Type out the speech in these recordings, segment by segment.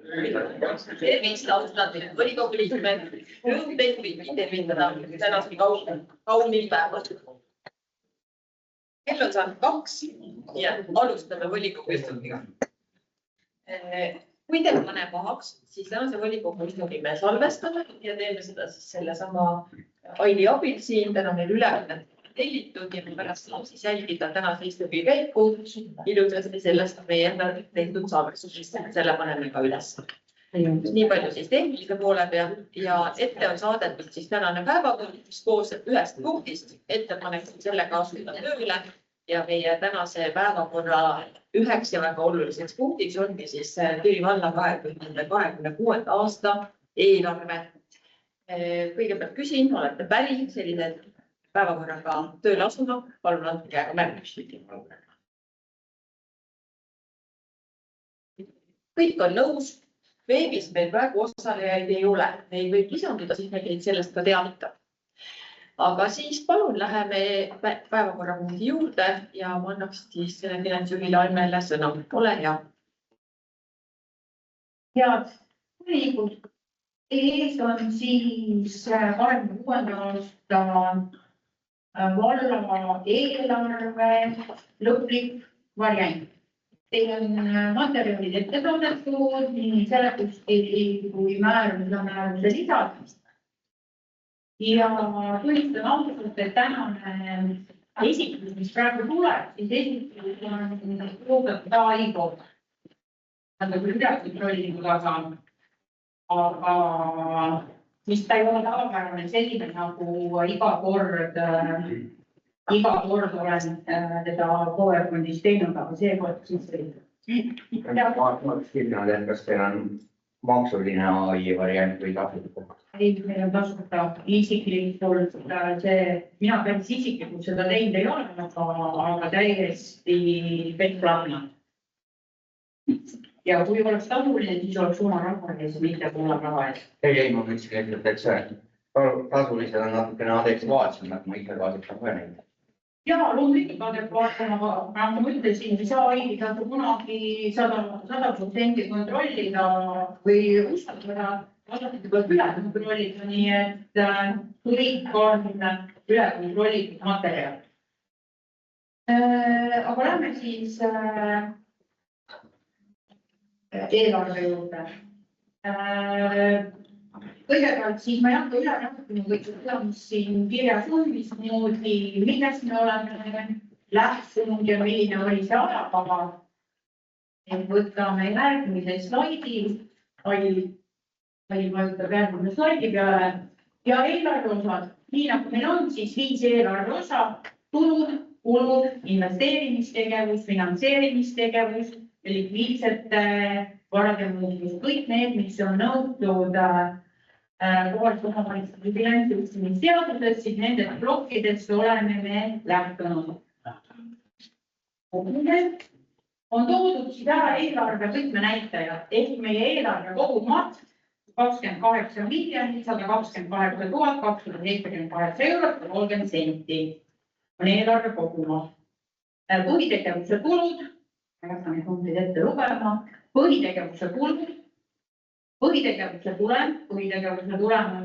Tervist, austatud volikogu liikmed. Rõõm teid kõiki tervitada tänasel kaunil päeval. Kell on saanud 2 ja alustame volikogu istungiga. Kui teil pane pahaks, siis tänase volikogu istungi me salvestame ja teeme seda siis sellesama Aili abil siin. Täna meil ülekannet tellitud ja pärast saab siis jälgida tänase istungi käiku ilusasti sellest meie enda tehtud salvestusest. Selle paneme ka üles. Nii palju siis tehnilise poole pealt ja ette on saadetud siis tänane päevakord, mis koosneb ühest punktist. Ettepanek sellega asuda tööle ja meie tänase päevakorra üheks ja väga oluliseks punktiks ongi siis Türi valla 2026. aasta eelarve. Kõigepealt küsin, olete päri selline päevakorraga tööle asuma, palun andke käega märku. Kõik on nõus, veebis meil praegu osalejaid ei ole, neid võib lisanduda, siis me teid sellest ka teavitab. Aga siis palun läheme päevakorrapunkti juurde ja ma annaks siis finantsjuhile Aimele sõna. Ole hea. Head volikogu, ees on siis 26. aasta valla eelarve lõplik variant. Teil on materjalid ette toodetud, nii seletuskiri kui määruse lisad. Ja tunnistan ausalt, et tänane esitlus, mis praegu tuleb, siis esitlus on lugetud AI poolt. Nad on küll kontrollinud, aga mis ta ei ole tavapärane selline, nagu iga kord olen teda Powerpointis teinud, aga seekord siis kas teil on maksuline AI variant või tasuta? Ei, meil on tasuta isiklikult see, mina päris isiklikult seda teinud ei ole, aga täiesti petplaana. Ja kui oleks tasuline, siis oleks oma raha ees, mitte poole raha ees. Ei, ma mõtlesin, et see tasulised on natukene adekvaatsem, et ma ise kasutan ka neid. Jaa, loomulikult adekvaatsem, aga ma mõtlesin, et saa ei saada kunagi 100% kontrollida või usaldada, üle kontrollida, nii et kõik on üle kontrollitud materjal. Aga lähme siis eelarve juurde. Kõigepealt siis ma ei hakka üle rääkima kõik seda, mis siin kirjas on, mismoodi, millest me oleme lähtunud ja milline oli see ajakava. Võtame järgmise slaidi, vajutab järgmine slaidi peale ja eelarve osad. Nii nagu meil on siis 5 eelarve osa, tulud, kulud, investeerimistegevus, finantseerimistegevus, likviidsete varade muutmus, kõik need, mis on nõutud kohaliku omavalitsuse finantsjuhtimisseaduses, siis nendest plokkidest oleme me lähtunud. On toodud siis ära eelarve võtmenäitajad ehk meie eelarve kogumaht 28 128 278 eurot ja 30 senti on eelarve kogumaht. Põhitegevuse kulud, ma hakkan neid numbrid ette lugema, põhitegevuse kulud, põhitegevuse tulem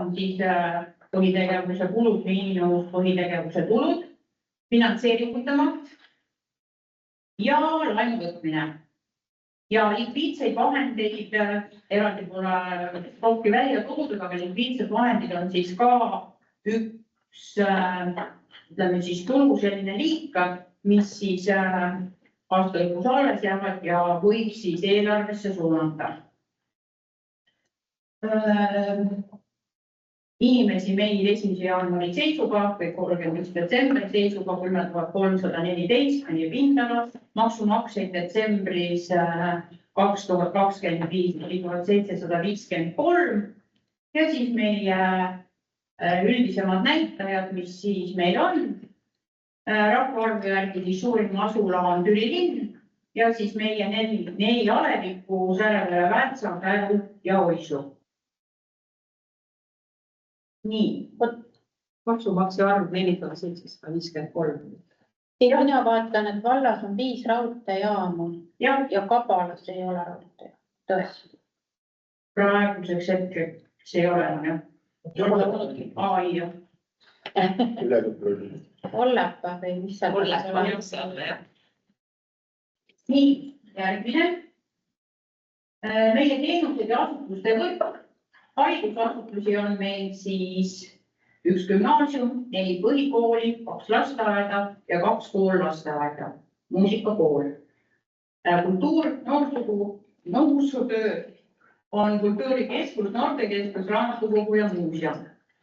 on siis põhitegevuse kulud miinus põhitegevuse tulud, finantseeringute maht ja laenu võtmine. Ja likviidseid vahendeid eraldi pole plokki välja toodud, aga likviidsed vahendid on siis ka üks, ütleme siis tulu selline liik, mis siis aasta lõpus alles jäävad ja võib siis eelarvesse suunata. Inimesi meil 1. jaanuari seisuga või 31. detsembri seisuga 10 314 meie pindala, maksumakseid detsembris 2025 753 ja siis meie üldisemad näitajad, mis siis meil on. Rahvaarvu järgi suurim asula on Türi linn ja siis meie 4 alevikku, Särevere, Väätsa, Käru ja Oisu. Nii. Maksumaksja arv 4753. Mina vaatan, et vallas on 5 raudteejaamu ja Kabalas ei ole raudtee. Tõesti. praeguseks hetkeks ei ole enam jah. Pole olnudki. ai jah. Ollapa või mis seal Ollapa olla? jõusse alla, jah. Nii, järgmine. Meie teenused ja asutuste võrk. Haridusasutusi on meil siis 1 gümnaasium, 4 põhikooli, 2 lasteaeda ja 2 koollasteaeda, muusikakool. Kultuur, noorsootöö on kultuurikeskus, noortekeskus, raamatukogu ja muuseum.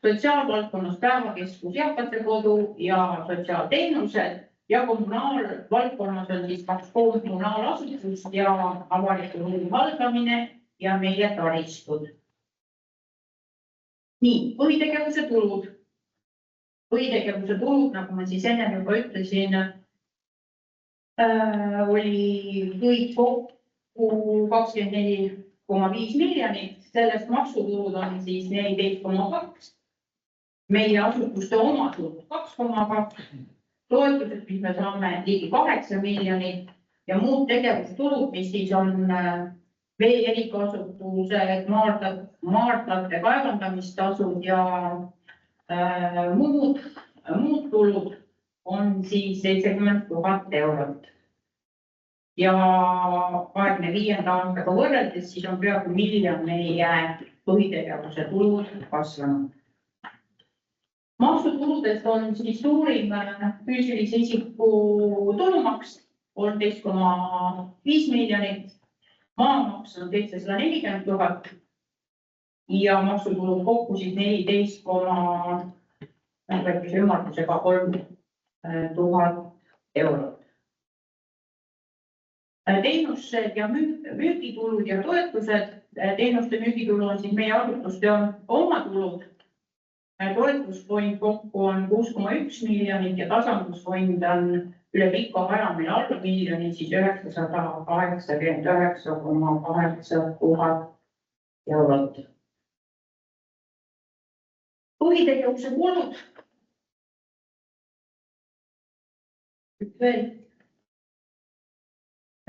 Sotsiaalvaldkonnas päevakeskus, eakate kodu ja sotsiaalteenused ja kommunaalvaldkonnas on siis 2 kommunaalasutust ja avaliku ruumi haldamine ja meie taristud. Nii, põhitegevuse tulud. Põhitegevuse tulud, nagu ma siis enne juba ütlesin, oli kõik kokku 24,5 miljonit, sellest maksutulud on siis 14,2. Meie asutuste omatud 2,2, toetused, mis me saame ligi 8 miljonit ja muud tegevustulud, mis siis on vee erikasutused, maardlate kaevandamistasud ja muud tulud on siis 70 000 eurot. Ja 25. aastaga võrreldes siis on peaaegu miljon meie põhitegevuse tulud kasvanud. Maksutuludest on siis suurim füüsilise isiku tulumaks 13,5 miljonit, maamaks on 740 000 ja maksutulud kokku siis 14,3 000 eurot. Teenused ja müügitulud ja toetused. Teenuste müügitulu on siis meie asutuste omatulud. Toetusfond kokku on 6,1 miljonit ja tasandusfond on üle pika aja meil alla miljoni, siis 989,8 000 eurot. Põhitegevuse kulud.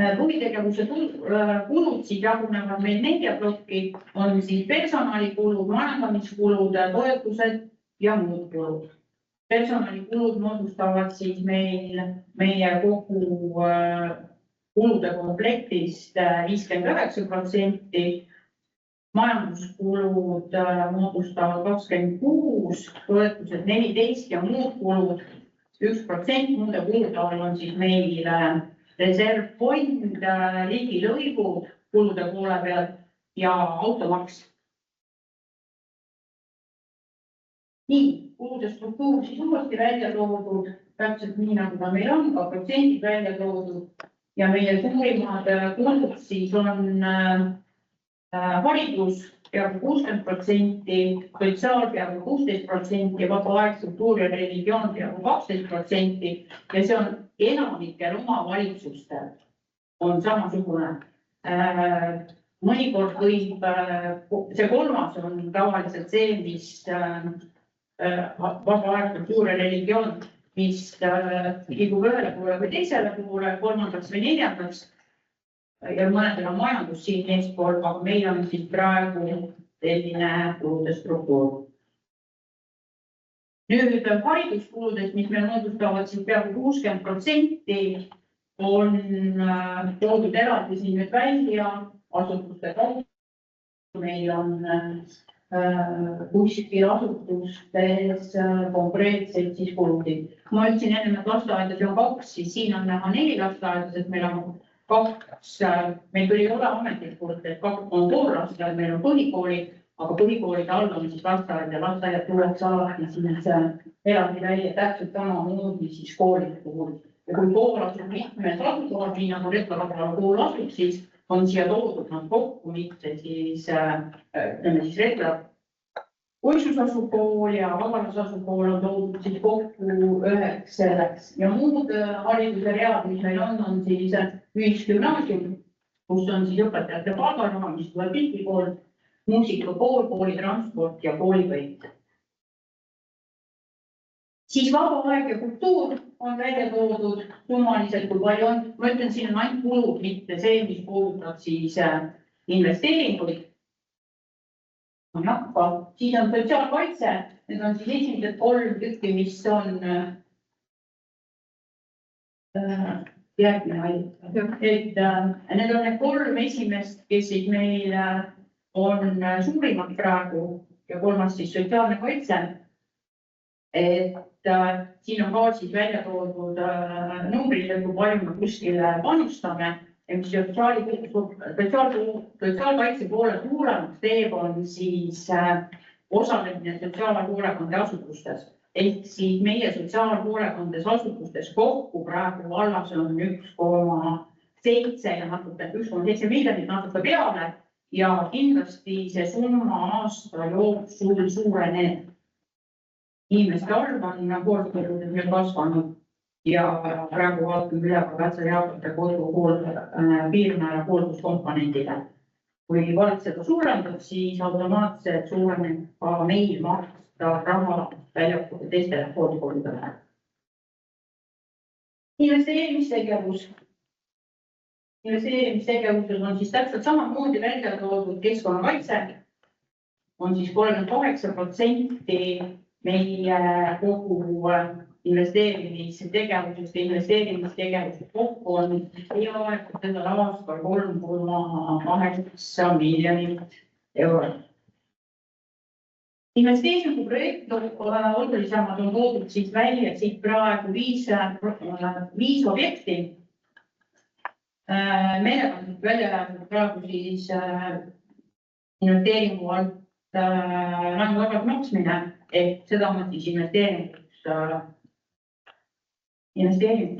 Põhitegevuse kulud siis jagunevad meil 4 plokki, on siis personalikulud, majandamiskulud, toetused ja muud kulud. Personalikulud moodustavad siis meil meie kogu kulude komplektist 59%, majanduskulud moodustavad 26%, toetused 14% ja muud kulud 1%, muude kulude all on siis meil reservfond, riigilõivud kulude poole peal ja automaks. Nii, kulude struktuur siis uuesti välja toodud, täpselt nii nagu ta meil on, ka protsendid välja toodud ja meie suurimad kulud siis on haridus peaaegu 60%, sotsiaal peaaegu 16%, vaba aeg, kultuur ja religioon peaaegu 12% ja see on enamikel omavalitsustel on samasugune. Mõnikord võib, see kolmas on tavaliselt see, mis vaba aeg, kultuur ja religioon, mis liigub ühele poole või teisele poole, kolmandaks või neljandaks. Ja mõnedel on majandus siin eespool, aga meil on siis praegu selline kulude struktuur. Nüüd hariduskuludest, mis meil moodustavad siis peaaegu 60%, on toodud eraldi siin nüüd välja asutuste kaudu. Meil on kuskil asutustes konkreetselt siis kulusid. Ma ütlesin enne, et lasteaedades on 2, siis siin on näha 4 lasteaedades, et meil on 2, meil küll ei ole ametlikult, et 2 on koolrastajaid, meil on põhikoolid, aga põhikoolide all on siis lasteaed ja lasteaiad tuuakse alati siis eraldi välja täpselt samamoodi siis koolide puhul. Ja kui kool asub mitmes asukohas, nii nagu Retla kool asub, siis on siia toodud nad kokku, mitte siis Retla Uisusasukool ja Vagalasasukool on toodud siis kokku üheks selleks ja muud hariduse read, mis meil on siis ühisgümnaasium, kus on siis õpetajate palgaraha, mis tuleb riigi poolt, muusikakool, koolitransport ja koolivõit. Siis vaba aeg ja kultuur on välja toodud summaliselt, kui palju on. Ma ütlen, siin on ainult kulud, mitte see, mis puudutab siis investeeringuid. ei hakka, siis on sotsiaalkaitse, need on siis esimesed 3 tükki, mis on järgmine allikas. Et need on need 3 esimest, kes siis meil on suurimad praegu ja 3. siis sotsiaalne kaitse. Et siin on ka siis välja toodud numbrid, kui palju me kuskile panustame. Ja mis sotsiaalkaitse poole suuremaks teeb, on siis osalemine sotsiaalhoolekande asutustes. Ehk siis meie sotsiaalhoolekandes asutustes kokku praegu vallas on 1,7 ja natuke 1,7 miljonit natuke peale ja kindlasti see summa aasta jooksul suureneb. Inimeste arv on hooldekodudes meil kasvanud ja praegu vaatame üle ka Pätsa-Jaakute kodu piirmäära hoolduskomponendile. Kui vald seda suurendab, siis automaatselt suureneb ka meil maksta raha väljapoole teistele hooldekodudele. Investeerimistegevus. Investeerimistegevuses on siis täpselt samamoodi välja toodud keskkonnakaitse. On siis 38% meie kogu investeerimistegevusest ja investeerimistegevused kokku on peaaegu sellel aastal 3,8 miljonit eurot. Investeeringuprojekt olulisemad on toodud siis välja siit praegu 5 objekti. Meelega on välja jäänud praegu siis investeeringu alt laenu tagasi maksmine ehk seda on siis investeeringuks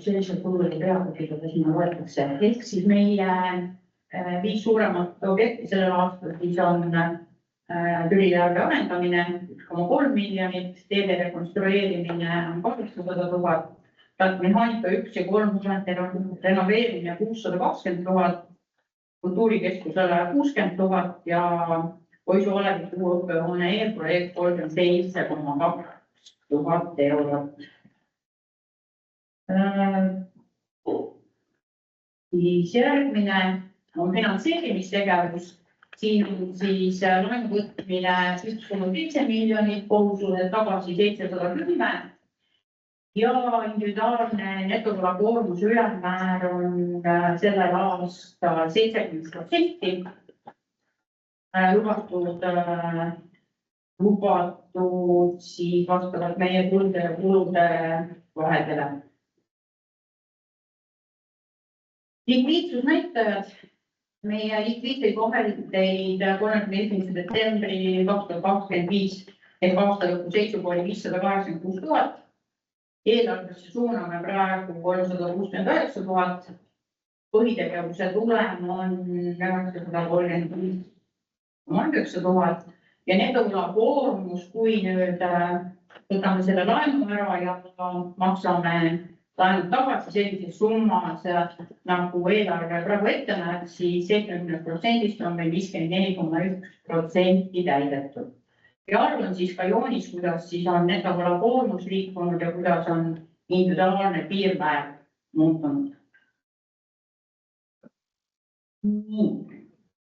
sellised kulud peakotiga sinna võetakse. Ehk siis meie 5 suuremat objekti sellel aastal siis on Türijärve arendamine 1,3 miljonit, teede rekonstrueerimine on 800 000, mehaanika 1 ja 3 renoveerimine 620 000, kultuurikeskusele 60 000 ja Poisu Oleviku õppehoone eelprojekt 37,2 000 eurot. Siis järgmine on finantseerimistegevus. Siin on siis laenu võtmine 1,7 miljonit, kohustused tagasi 710 ja individuaalne netotulakoormuse ülemmäär on sellel aastal 70%. Lubatud siis vastavalt meie tulude ja kulude vahedele. Likviidsusnäitajad. Meie likviidsusvahendeid 31. detsembri 2025 ehk aasta lõpu seisuga oli 586 000. Eelarvesse suuname praegu 369 000. Põhitegevuse tulem on 935 000 ja netotulakoormus, kui nüüd võtame selle laenu ära ja maksame laenud tagasi sellises summas, nagu eelarve praegu ette näeb, siis 70% on meil 54,1% täidetud. Ja arvan siis ka joonis, kuidas siis on netotulakoormus liikunud ja kuidas on individuaalne piirmäär muutunud.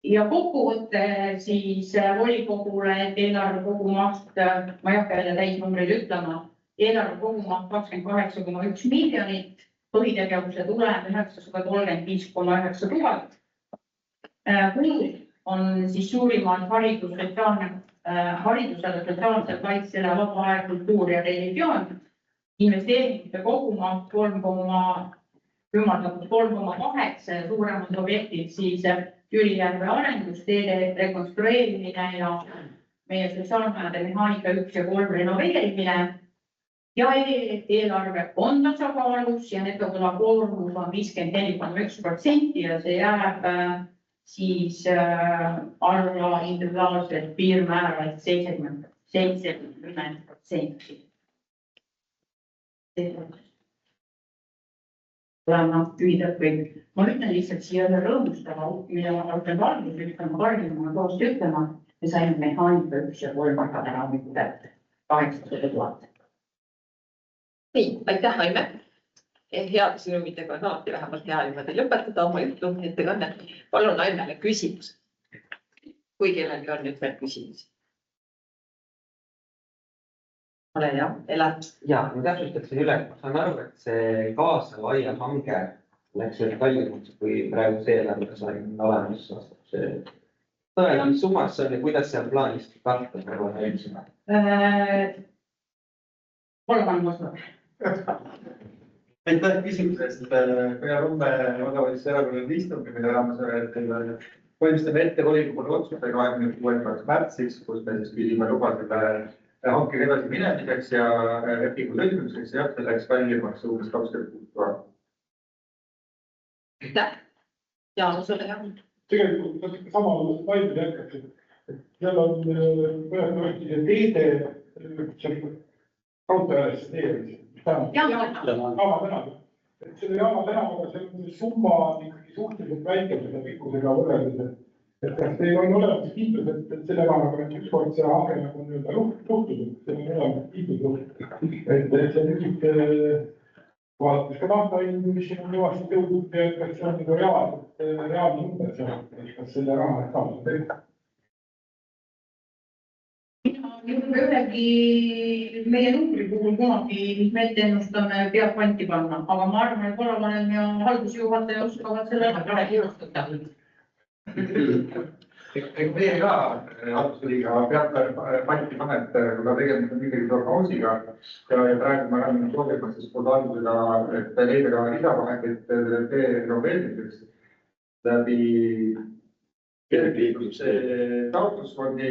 Ja kokkuvõtte siis volikogule, et eelarve kogumaht, ma ei hakka jälle täisnumbreid ütlema, eelarve kogumaht 28,1 miljonit, põhitegevuse tulem 935,9 000. Kulud on siis suurimad haridusele, sotsiaalsele kaitsele, vaba aeg, kultuur ja religioon. Investeeringute kogumaht 3,8, suuremad objektid siis Türijärve arendus, teede rekonstrueerimine ja meie sotsiaalmajade mehaanika 1 ja 3 renoveerimine. Ja eelarve on tasakaalus ja netotulakoormus on 54,1% ja see jääb siis alla individuaalselt piirmäära 70%. Olema lühidalt kõik. Ma ütlen lihtsalt siia rõõmustava, mida ma olen valmis ütlema, karjuma koos ütlema, me saime mehaanika 1 ja 3 ära mitte 800 000. Nii, aitäh, Aime. Heade sõnumitega on alati vähemalt hea niimoodi lõpetada oma juttu ettekannet. Palun Aimele küsimus. Kui kellelgi on nüüd veel küsimusi. ole hea, Elar. Ja, ma täpsustaksin üle, ma saan aru, et see kaasa laia hange läks veel kallimaks, kui praegu see eelarves on olemas. Tõenäoliselt summas on ja kuidas see on plaanis katta? Aitäh küsimuse eest. Peale homme odavalitsuse erakonnal istungi, mille raames valmistame ette volikogu otsuse 26. märtsiks, kus me siis küsime lubasime hankega edasi minemiseks ja lepingu sõlmimiseks ja see läks kallimaks umbes 26 000. Aitäh. Jaanus, ole hea. Tegelikult sama vaidlus jätkaks, et seal on teede raudteeääresse teemise. Jaama tänava. Selle Jaama tänavaga see summa on ikkagi suhteliselt väike selle pikkusega võrreldes. Et kas teil on olemas kindlus, et selle raamaga ükskord see hange on luhtunud, see on olemas kindlus. Et see nüüd vaadates ka naftahindu, mis siin on kõvasti tõusnud ja kas see on reaalne number seal, kas selle raha saab teha? Ühegi meie numbri puhul kunagi, mis me ette ennustame, peab kanti panna, aga ma arvan, et vallavanem ja haldusjuhataja oskavad selle ära kirjutada. Meie ka haldusliiga peab kanti panna, et kuna tegemist on mingi prognoosiga ja praegu ma olen soovimas siis prognoosida, et leida ka lisavahendeid renoveerimiseks läbi taotlusfondi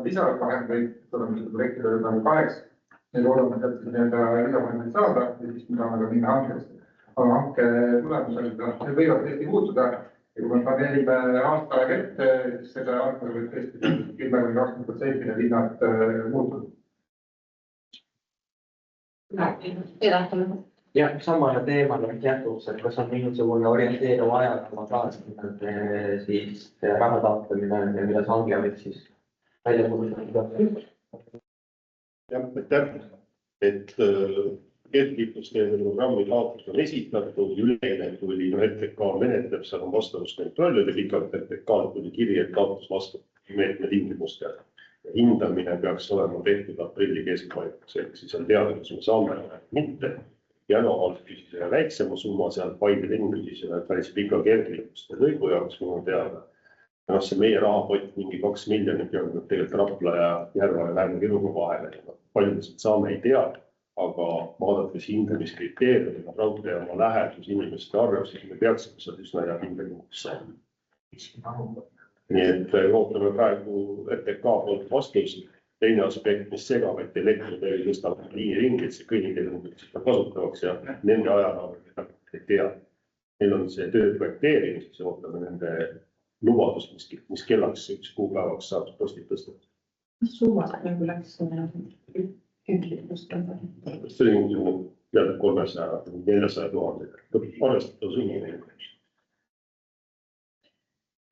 lisavahendeid, tuleme projektidele nagu 8. Meil oleme sealt lisavahendeid saada ja siis me saame ka minna hankesse. Aga hanke tulemusel need võivad tõesti muutuda. Ja kui me planeerime aasta aeg ette, siis selle aastal võib tõesti 10–20% need hinnad muutuda. Ja samale teemale jätkuks, et kas on mingisugune orienteeruv ajakava kaasa, siis raha taotlemine ja mida hange võib siis välja kuulutada. Jah, aitäh, et kergliiklusteede programmi taotlus on esitatud, üleeile tuli RTK menetleb, seal on vastavuskontrollide pikalt, RTK tuli kiri, et taotlus vastab meetme tingimustele. Hindamine peaks olema tehtud aprilli keskpaigaks, ehk siis on teada, kas me saame mitte. Janoval küsis väiksema summa seal, Paide linn küsis päris pika kergliikluste lõigu jaoks, kui on teada. See meie rahapott mingi 2 miljonit ja tegelikult Rapla ja Järva ja Lääne-Virumaa vahele. Paljusid saame ei tea, aga vaadates hindamiskriteeriumid, raudtee oma lähedus inimeste arv, siis me peaksime seal üsna hea hindamiseks saama. Nii et ootame praegu RTK poolt vastust. Teine aspekt, mis segab, et elektriteel tõstavad liiniringid, see kõnniteel kasutavaks ja nende ajaraamid ei tea. Neil on see töö projekteerimis, siis ootame nende lubadust, mis kellaks üks kuupäevaks saab postid tõsta. Mis summas nagu läks hündlikkustele? See oli peale 300–400 000. Arvestatud summa.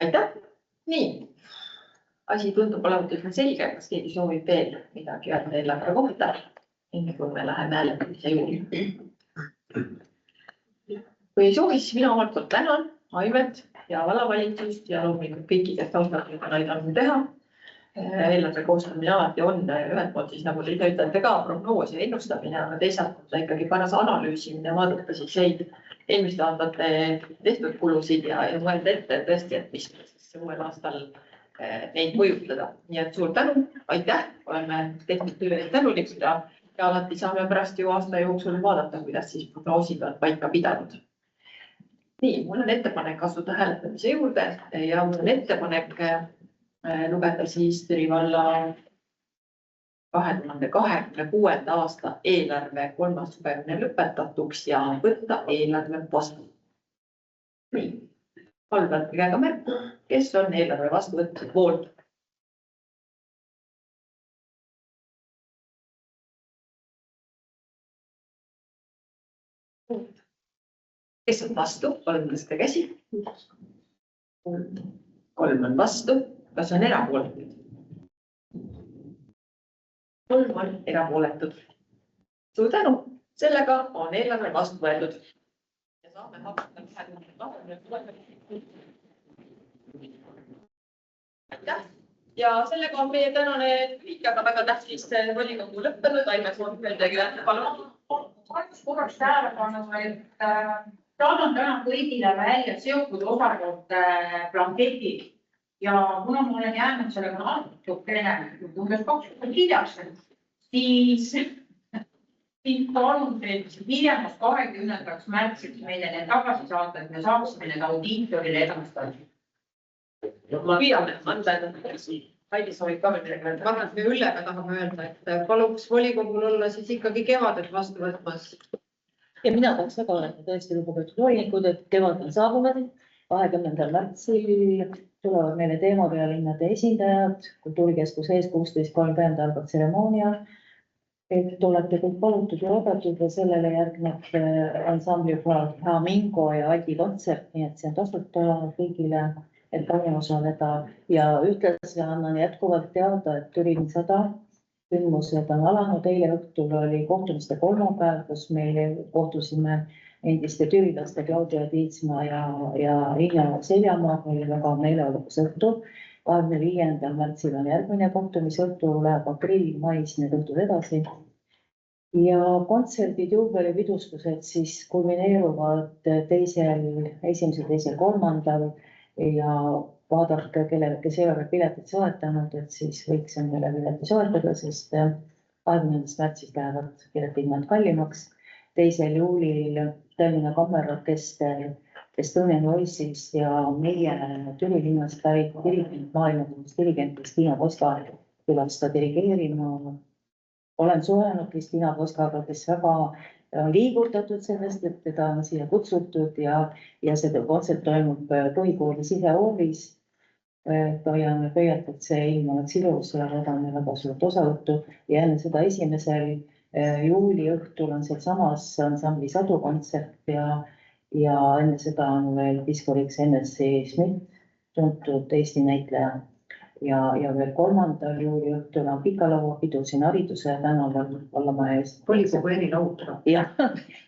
Aitäh. Nii. Asi tundub olevat üsna selge, kas keegi soovib veel midagi öelda eelarve kohta, enne kui me läheme hääletamise juurde. Kui ei soovi, siis mina omalt poolt tänan Aimet ja vallavalitsust ja loomulikult kõiki, kes austatud on aidanud teha. Eelarve koostamine alati on ühelt poolt siis, nagu te ise ütlete ka, prognoos ja ennustamine, aga teisalt on ikkagi paras analüüsimine, vaadata siis eelmiste aastate tehtud kulusid ja mõelda ette tõesti, et mis siis uuel aastal neid mõjutada. Nii et suur tänu, aitäh, oleme tehtud töö tänulikud ja alati saame pärast ju aasta jooksul vaadata, kuidas siis prognoosid on paika pidanud. Nii, mul on ettepanek asuda hääletamise juurde ja mul on ettepanek lugeda siis Türi valla 2026. aasta eelarve 3. lugemine lõpetatuks ja võtta eelarve vastu. Nii. Palun käega märku, kes on eelarve vastuvõtmise poolt. Kes on vastu, palun tõsta käsi. 3 on vastu, kas on erapooletud? 3 on erapooletud. Suur tänu, sellega on eelarve vastu võetud. Ja saame hakata 2026. Aitäh ja sellega on meie tänane kõik, aga väga tähtis volikogu lõppenud. Aime soovib veel midagi öelda, palun. Korraks tähelepanu, et saadan täna kõigile välja seotud osakondade blanketid ja kuna ma olen jäänud sellega natukene umbes 2 kuud hiljaks, siis palun hiljemalt 20. märtsiks meile need tagasi saata, et me saaksime need audiitorile edastada. Püüame anda enda. Heidi soovib ka veel midagi öelda. Ma arvan, et me Üllega tahame öelda, et paluks volikogul olla siis ikkagi kevadet vastu võtmas. Ja mina tahaks väga öelda tõesti lugupeetud volinikud, et kevadel saabuvad 20. märtsil tulevad meile teemapealinnade esindajad, kultuurikeskuse ees 16.30 algab tseremoonia. Et olete kõik palutud ja oodatud ja sellele järgneb ansambli Flamingo ja Aldi kontsert, nii et see on tasuta kõigile, et palun osaleda. Ja ühtlasi annan jätkuvalt teada, et Türin 100 sündmused on alanud. Eile õhtul oli kohtumiste kolmapäev, kus meil kohtusime endiste türilaste Claudia Tiitsma ja Inja Seljamaa, oli väga meeleolukas õhtu. 25. märtsil on järgmine kohtumisõhtu, läheb aprill, mais need õhtud edasi. Ja kontserdid, juubelividustused siis kulmineeruvad 1., 2., 3. ja vaadake, kes ei ole piletit soetanud, et siis võiks endale pileti soetada, sest 20. märtsis lähevad piletihinnad kallimaks. 2. juulil Tallinna Kammerorkester Estonian Voices ja meie Türi linnast pärit dirigent, maailmakuulus dirigent Kristiina Poska tuleb seda dirigeerima. Olen suhelnud Kristiina Poskaga, kes väga liigutatud sellest, et teda on siia kutsutud ja see kontsert toimub põhikooli sisehoovis. Toiame pöialt, et see ilm oleks ilus ja võtame väga suurt osavõttu ja enne seda 1. juuli õhtul on sealsamas ansambli Sadu kontsert ja enne seda on veel diskoriks NSC Smith, tuntud Eesti näitleja. Ja veel 3. juuli õhtul on pikalauapidu siin Hariduse tänaval vallamaja eest. Volikogu erilaud. Jah,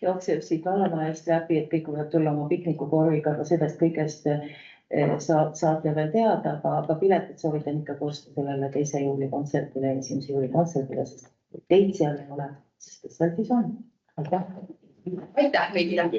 jookseb siit vallamaja eest läbi, et kõik võivad tulla oma piknikukorviga, aga sellest kõigest saate veel teada, aga piletit soovitan ikka koostada sellele 2. juuli kontsertile, 1. juuli kontsertile, sest teid seal ei ole, sest seal siis on. Aitäh! Aitäh kõigile!